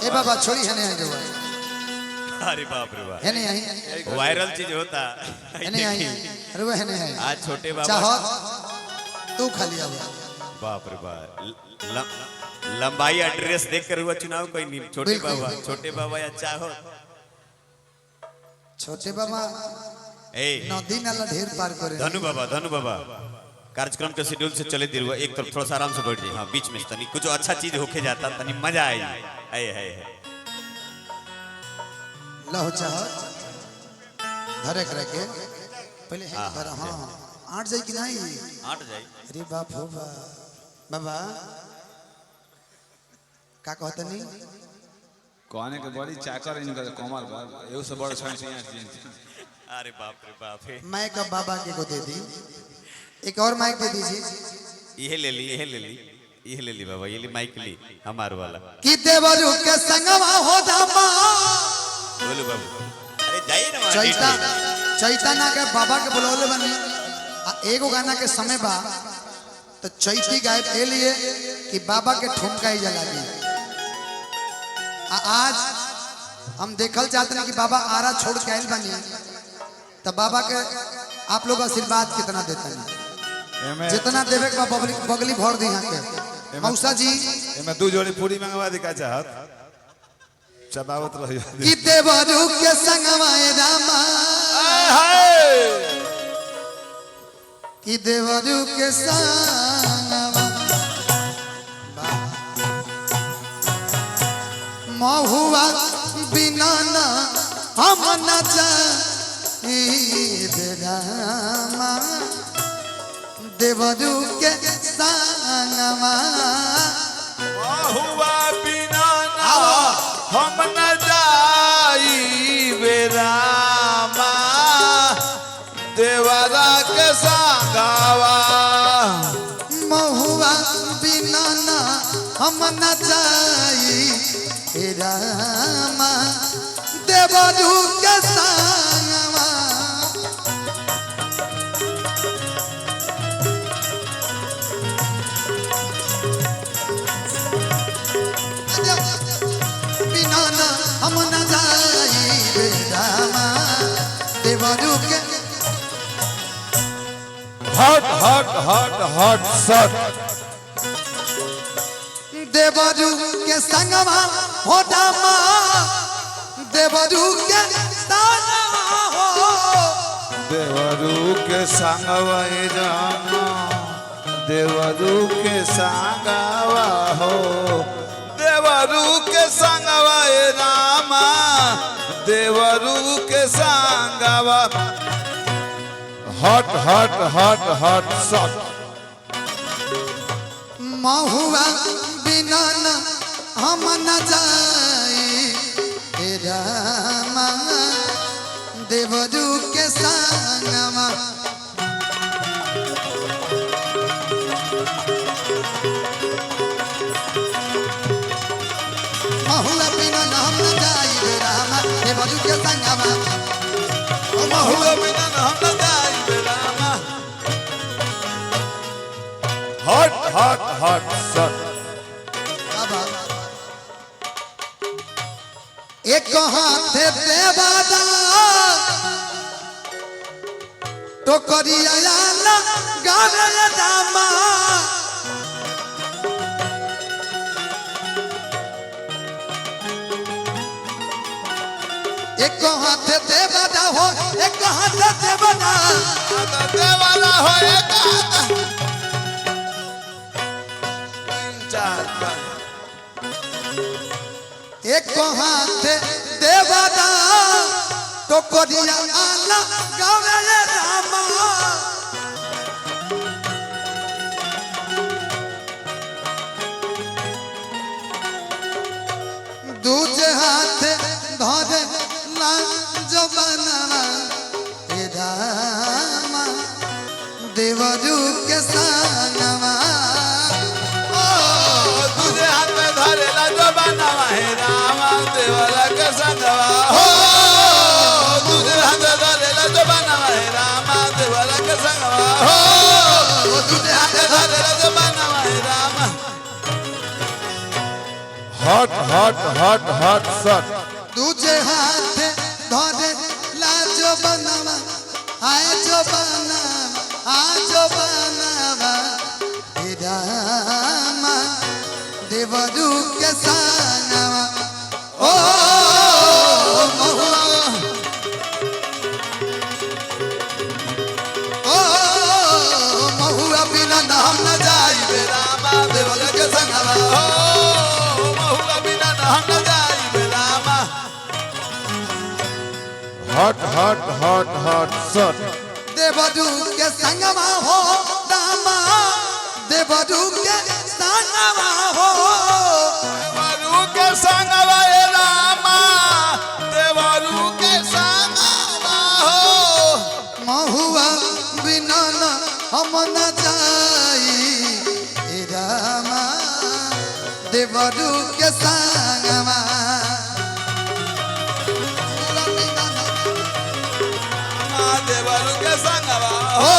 ए बाबा छोड़ी है नहीं जो अरे बाप रे बाप है नहीं आई वायरल चीज होता है नहीं आई अरे वो है नहीं आई आज छोटे बाबा चाहो तू खाली अब बाप रे बाप लंबाई एड्रेस देख कर हुआ चुनाव कोई नहीं छोटे बाबा या चाहो छोटे बाबा ए नदी नाला ढेर पार करे धनु बाबा कार्यक्रम के शेड्यूल से चले दिल हुआ एक तरफ थोड़ा सा आराम से बैठ जाइए हाँ बीच में तनी कुछ अच्छा चीज होके जाता तनी मजा आए है लहो चाहो धरे करे के पहले है धर हां आठ जाई कि नहीं आठ जाई अरे बाप हो बाबा का कहत नहीं कहने के बड़ी चाकर इनका कमाल बा एउ से बड़ छन से अरे बाप रे बाप मैं का बाबा के को दे दी एक और माइक दे दीजिए ये ले ली बाबा ये ली माइक ली हमार वाला कि देवरू के संगवा हो दामा बोलो बाबू अरे जाइए ना चैतना के बाबा के बुलौले बनी एगो गाना के समय बा तो चैती गाय के लिए कि बाबा के ठुमका ही जला दी आज हम देखल चाहते हैं कि बाबा आरा छोड़ के आयल बनी तो बाबा के आप लोग आशीर्वाद कितना देते हैं जितना देवे के बगली भर दी यहाँ के मौसा जी मैं दू जोड़ी पूरी मंगवा दी का चाहत चबावत रहियो कि देवरू के संगवा रामा कि देवरू के संगवा महुआ बिना ना हम न जाई रामा देवरू के संगवा महुआ बिना ना हम न जाई बेरामा देवरा के संगवा महुआ बिना ना हम न जाई रामा देवरू के संगवा बिना ना हम न जाई रामा देवरू के हट सट देवरू के संगवा हो दामा देवरू के संगवा हो देवरू के संगवा रामा देवरू के संगवा हो देवरू के संगवा रामा देवरू के संगवा हट सट महुआ बिना न हम न जाई रामा देवरू के संगवा महुआ बिना न हम न जाई रामा देवरू के संगवा महुआ बिना हम न जाई रामा हट सट एक हाथ देवादा टोकरिया ना गावे दामा एक हाथ देवादा हो एक हाथ देवादा देवाला हो एक हाथ देवादा टोकरिया ना गावे रामा दूजे हाथ धरे ना जबाना रामा देवरू के संगवा तुझे हाथ में धरे ला जबाना है रामा देवरा के संगवा हो तुझे हाथ में धरे ला जबाना है रामा देवरा के संगवा हो तुझे हाथ में धरे ला जबाना है Rama hot hot hot hot shot दूजे हाथ धरे लाजो बनावा आए जो बनावा आजो बनावा हे रामा देवरू के संगवा ओ महुआ ओ महुआ बिना नाम न जाई रामा देवरा के संगवा हो महुआ बिना नाम न जाई Rama hot hot hot hot shot देवरू के संगवा हो रामा देवरू के संगवा हो देवरू के संगवा ए रामा देवरू के संगवा हो महुआ बिना न हम न जाई हे रामा देवरू के संगवा देवरू के संगवा ओ